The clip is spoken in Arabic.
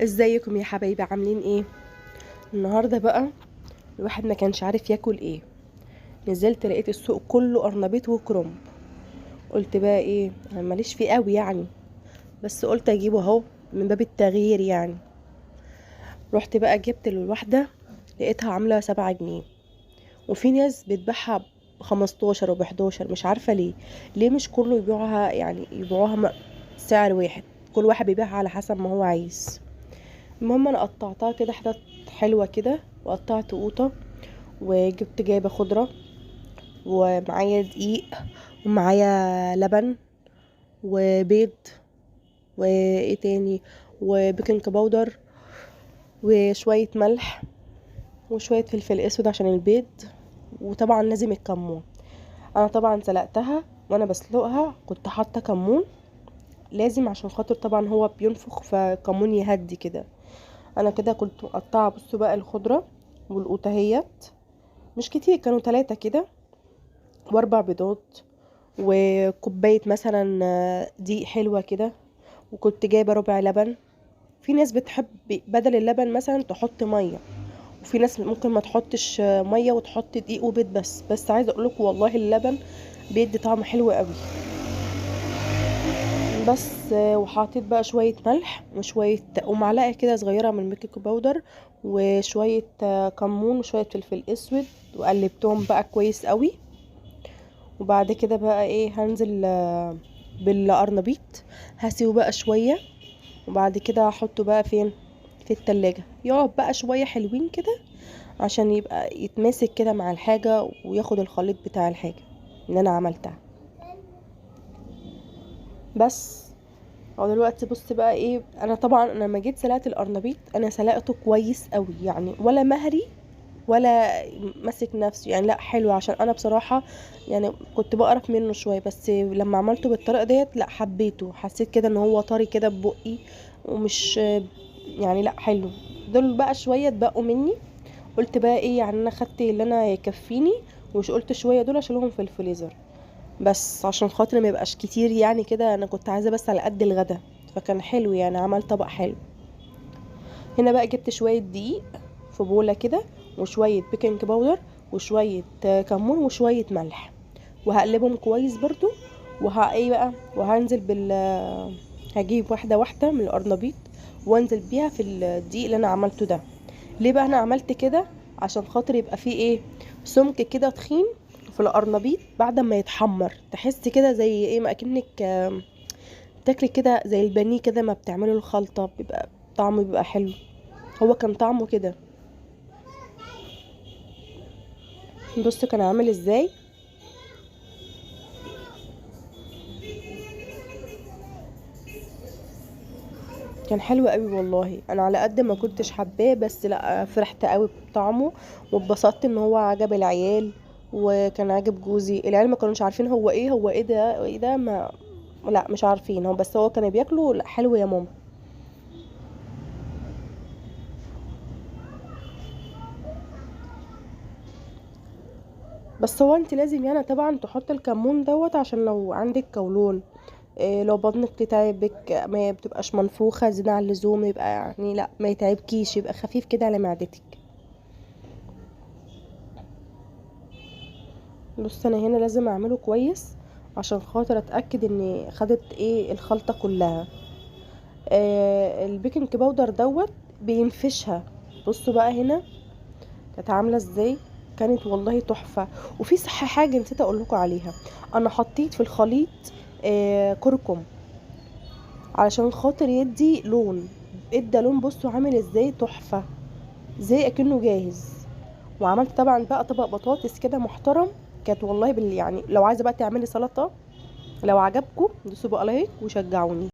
ازيكم يا حبايبي؟ عاملين ايه؟ النهارده بقى الواحد ما كانش عارف ياكل ايه. نزلت لقيت السوق كله قرنبيط وكرنب. قلت بقى ايه، انا ماليش فيه قوي يعني، بس قلت اجيبه اهو من باب التغيير يعني. رحت بقى جبت الواحده، لقيتها عامله 7 جنيه، وفي ناس بتبيعها ب15 وب11، مش عارفه ليه. ليه مش كله يبيعها يعني يبيعوها سعر واحد؟ كل واحد بيبيعها على حسب ما هو عايز. المهم انا قطعتها كده حتت حلوه كده، وقطعت قوطه، وجبت جايبه خضره، ومعايا دقيق، ومعايا لبن، وبيض، وايه تاني، وبيكنج باودر، وشويه ملح، وشويه فلفل اسود عشان البيض، وطبعا لازم الكمون. انا طبعا سلقتها، وانا بسلقها كنت حاطه كمون لازم، عشان خاطر طبعا هو بينفخ فكمون يهدي كده. انا كده كنت مقطعه، بصوا بقى الخضره والقوطهيات مش كتير، كانوا 3 كده، و4 بيضات، وكوباية مثلا دقيق حلوة كده، وكنت جايبة ربع لبن. في ناس بتحب بدل اللبن مثلا تحط مية، وفي ناس ممكن ما تحطش مية وتحط دقيق وبيض بس عايزة اقولك والله اللبن بيدي طعم حلو قوي. بس وحطيت بقى شوية ملح وشوية ومعلقة كده صغيرة من البيكنج باودر، وشوية كمون وشوية فلفل اسود، وقلبتهم بقى كويس قوي. وبعد كده بقى ايه، هنزل بالقرنبيط، هسيبه بقى شوية، وبعد كده هحطه بقى فين؟ في التلاجة، يقعد بقى شوية حلوين كده، عشان يبقى يتماسك كده مع الحاجة، وياخد الخليط بتاع الحاجة اللي انا عملتها. بس هو دلوقتي بص بقى ايه، انا طبعا انا لما جيت سلقت القرنبيط انا سلقته كويس قوي يعني، ولا مهري ولا ماسك نفسه يعني، لا حلو، عشان انا بصراحة يعني كنت بقرف منه شوية، بس لما عملته بالطريقة ديت لا حبيته، حسيت كده ان هو طري كده ببقي، ومش يعني، لا حلو. دول بقى شوية اتبقوا مني، قلت بقى ايه يعني، انا خدت اللي انا يكفيني، ومش قلت شوية دول اشيلهم في الفريزر، بس عشان خاطر ما يبقاش كتير يعني كده، انا كنت عايزة بس على قد الغدا، فكان حلو يعني، عمل طبق حلو. هنا بقى جبت شوية دقيق في بولة كده، وشوية بيكنج باودر، وشوية كمون، وشوية ملح، وهقلبهم كويس برضو. ايه بقى، وهنزل هجيب واحدة واحدة من القرنبيط، وانزل بيها في الدقيق اللي انا عملته ده. ليه بقى انا عملت كده؟ عشان خاطر يبقى فيه ايه، سمك كده تخين في القرنبيط، بعد ما يتحمر تحس كده زي ايه، ما اكنك تاكلي كده زي البانيه كده، ما بتعملي الخلطة بيبقى طعمه بيبقى حلو. هو كان طعمه كده، بص كان عامل ازاي. كان حلو قوي والله، انا على قد ما كنتش حباه، بس لا فرحت قوي بطعمه، واتبسطت ان هو عجب العيال، وكان عاجب جوزي. العيال ما كانوش عارفين هو ايه ده، ايه ده، ما لا مش عارفين هو، بس هو كانوا بياكلوا، لا حلو يا ماما. بس هو انت لازم يعني طبعا تحط الكمون دوت، عشان لو عندك قولون، إيه، لو بطنك تتعبك ما بتبقاش منفوخه زيادة عن اللزوم، يبقى يعني لا ما يتعبكيش، يبقى خفيف كده على معدتك. بص انا هنا لازم اعمله كويس، عشان خاطر اتاكد ان خدت ايه الخلطه كلها. البيكنج باودر دوت بينفشها. بصوا بقى هنا كانت عامله ازاي، كانت والله تحفه. وفي صح حاجه نسيت اقول لكم عليها، انا حطيت في الخليط كركم، علشان خاطر يدي لون، ادى لون، بصوا عامل ازاي تحفه، زي اكنه جاهز. وعملت طبعا بقى طبق بطاطس كده محترم، كانت والله يعني لو عايزه بقى تعملي سلطه، لو عجبكم دوسوا بقى لايك وشجعوني.